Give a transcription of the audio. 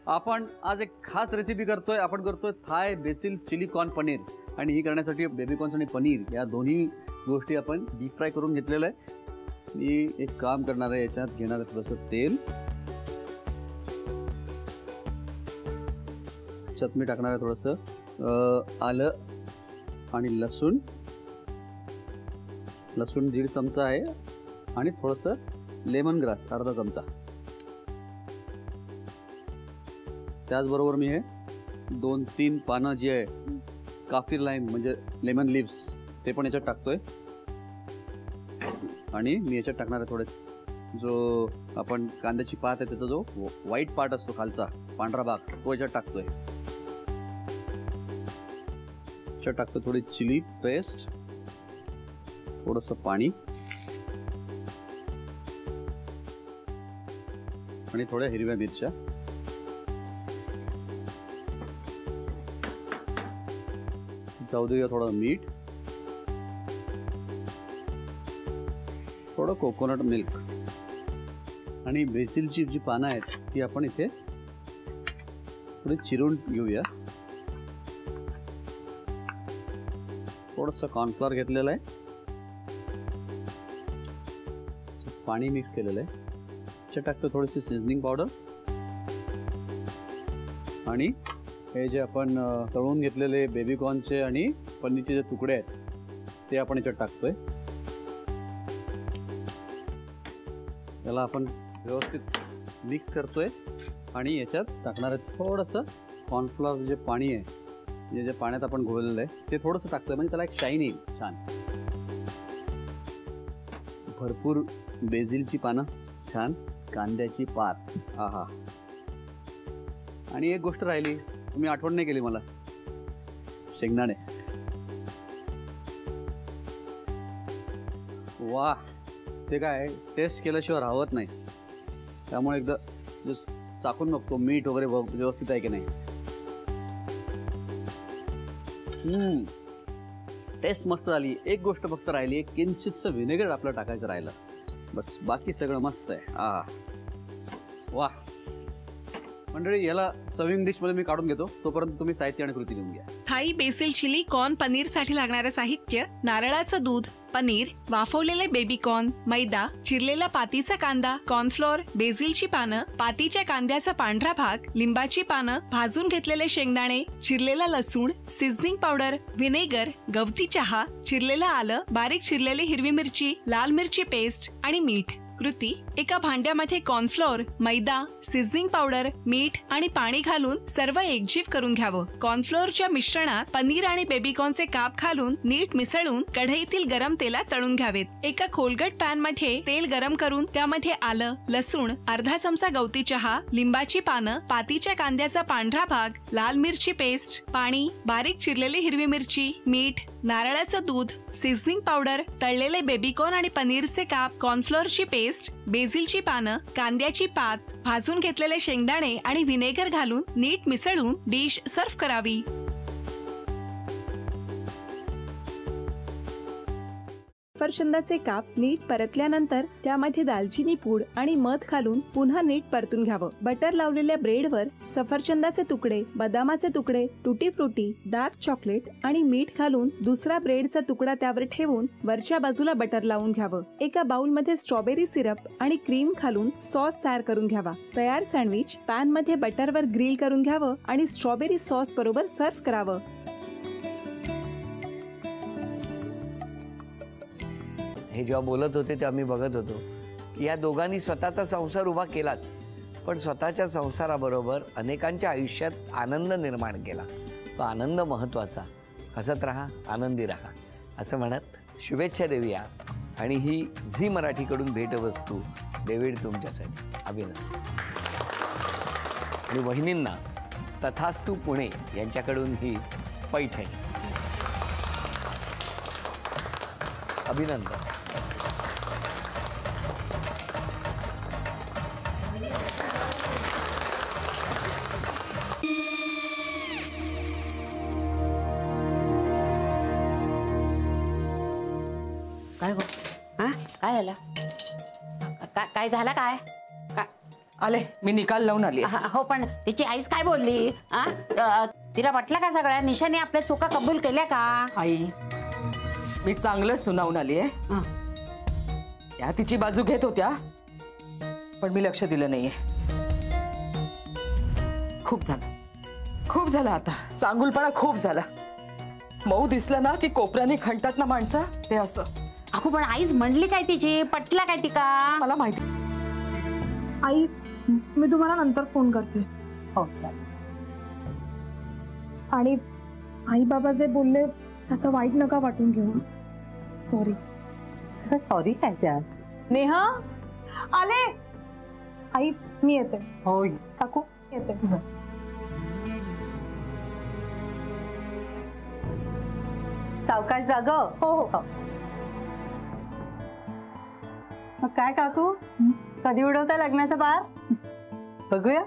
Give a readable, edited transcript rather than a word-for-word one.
आपण आज एक खास रेसिपी करतोय. आपण करतोय थाय बेसिल चिली कॉर्न पनीर. आणि ही करण्यासाठी बेबी कॉर्न्स आणि पनीर या दोन्ही गोष्टी आपण डीप फ्राय करून घेतलेलं आहे. मी एक काम करणार आहे, याच्यात घेणार आहे थोडंसं तेल, याच्यात मी टाकणार आहे थोडंसं आलं आणि लसूण 1.5 चमचा आहे आणि थोडंसं लेमन ग्रास अर्धा चमचा. त्याचबरोबर मी हे 2-3 पानं जी आहे काफिर लाईम म्हणजे लेमन लिव्स ते पण याच्यात टाकतोय. आणि मी याच्यात टाकणार आहे थोडे जो आपण कांद्याची पात आहे त्याचा जो व्हाईट पार्ट असतो खालचा पांढरा भाग तो याच्यात टाकतोय. याच्यात टाकतो थोडी चिली पेस्ट, थोडंसं पाणी आणि थोड्या हिरव्या मिरच्या. जाऊ देऊया थोडं मीठ, थोडं कोकोनट मिल्क आणि बेसिलची जी पानं आहेत ती आपण इथे थोडी चिरून घेऊया. थोडंसं कॉर्नफ्लॉवर घेतलेलं आहे, पाणी मिक्स केलेलं आहे. त्याच्यात टाकतो थोडीशी सीझनिंग पावडर आणि हे जे आपण तळून घेतलेले बेबी कॉर्नचे आणि पनीरचे जे तुकडे आहेत ते आपण याच्यात टाकतोय. त्याला आपण व्यवस्थित मिक्स करतोय आणि याच्यात टाकणार आहे थोडंसं कॉर्नफ्लॉवर जे पाणी आहे, जे पाण्यात आपण घोळलेलं आहे ते थोडंसं टाकतोय म्हणजे त्याला एक शाईन येईल छान. भरपूर बेसिलची पानं, छान कांद्याची पात, आहा. आणि एक गोष्ट राहिली, तुम्ही आठवण नाही केली मला, शेंगदाणे. वा, ते काय टेस्ट केल्याशिवाय राहत नाही. त्यामुळे एकदा जस्ट चाकून बघतो मीठ वगैरे व्यवस्थित आहे की नाही. टेस्ट मस्त झाली. एक गोष्ट फक्त राहिली, एक किंचितचं व्हिनेगर आपलं टाकायचं राहिलं, बस बाकी सगळं मस्त आहे. वा मंडळी, याला सर्विंग डिश मध्ये मी काढून घेतो, तोपर्यंत तुम्ही साहित्य आणि कृती घेऊन घ्या. Thai basil chilli corn paneer साठी लागणारे साहित्य: नारळाचं दूध, पनीर, वाफवलेले बेबी कॉर्न, मैदा, चिरलेला पातीचा कांदा, कॉर्नफ्लोअर, बेसिलची पानं, पातीच्या कांद्याचा पांढरा भाग, लिंबाची पानं, भाजून घेतलेले शेंगदाणे, चिरलेला लसूण, सीझनिंग पावडर, व्हिनेगर, गवती चहा, चिरलेलं आलं, बारीक चिरलेली हिरवी मिरची, लाल मिरची पेस्ट आणि मीठ. कृती: एका भांड्यामध्ये कॉर्नफ्लोअर, मैदा, सीझनिंग पावडर, मीठ आणि पाणी घालून सर्व एकजीव करून घ्यावं. कॉर्नफ्लोअरच्या मिश्रणात पनीर आणि बेबी कॉर्नचे काप घालून नीट मिसळून कढईतील गरम तेलात तळून घ्यावेत. एका खोलगट पॅन मध्ये तेल गरम करून त्यामध्ये आलं, लसूण, अर्धा चमचा गवती चहा, लिंबाची पानं, पातीच्या कांद्याचा पांढरा भाग, लाल मिरची पेस्ट, पाणी, बारीक चिरलेली हिरवी मिरची, मीठ, नारळाचं दूध, सीझनिंग पावडर, तळलेले बेबी कॉर्न आणि पनीरचे काप, कॉर्नफ्लोअरची पेस्ट, बेसिलची पानं, कांद्याची पात, भाजून घेतलेले शेंगदाणे आणि व्हिनेगर घालून नीट मिसळून डिश सर्व्ह करावी. सफरचंदाचे काप नीट परतल्यानंतर त्यामध्ये दालचिनी पूड आणि मध घालून पुन्हा नीट परतून घ्यावं. बटर लावलेल्या ब्रेडवर सफरचंदाचे तुकडे, बदामाचे तुकडे, टुटी फ्रुटी, डार्क चॉकलेट आणि मीठ घालून दुसरा ब्रेडचा तुकडा त्यावर ठेवून वरच्या बाजूला बटर लावून घ्यावं. एका बाउलमध्ये स्ट्रॉबेरी सिरप आणि क्रीम घालून सॉस तयार करून घ्यावा. तयार सँडविच पॅन मध्ये बटरवर ग्रिल करून घ्यावं आणि स्ट्रॉबेरी सॉस बरोबर सर्व्ह करावं. हे जेव्हा बोलत होते तेव्हा मी बघत होतो की या दोघांनी स्वतःचा संसार उभा केलाच, पण स्वतःच्या संसाराबरोबर अनेकांच्या आयुष्यात आनंद निर्माण केला. तो आनंद महत्त्वाचा. हसत राहा, आनंदी राहा असं म्हणत शुभेच्छा देऊया. आणि ही झी मराठीकडून भेटवस्तू डेव्हिड तुमच्यासाठी. अभिनंदन. आणि वहिनींना तथास्तू पुणे यांच्याकडून ही पैठणी. अभिनंदन. काय झालं? काय झालं? काय आले, मी निकाल लावून आली. हो, पण तिची आईच काय बोलली? तिला वाटलं का सगळ्या निशाने आपल्या चुका कबूल केल्या का? आई, मी चांगलं सुनावून आली आहे. त्या तिची बाजू घेत होत्या, पण मी लक्ष दिलं नाहीये. खूप झालं आता. चांगुलपणा खूप झाला. मऊ दिसलं ना की कोपऱ्याने खणतात ना माणसं, ते असं. अगो, पण आईच म्हणली काय तिची? पटला काय तिका? मला माहिती. आई, मी तुम्हाला नंतर फोन करते. हो. आणि आई बाबा जे बोलले त्याचं वाईट नका वाटून घेऊ. सॉरी. सॉरी काय त्यात? नेहा आले. आई, मी येते. हो, काकू येते. सावकाश जाग. हो हो. मग काय काकू, कधी उडवता लग्नाचा बार? बघूया.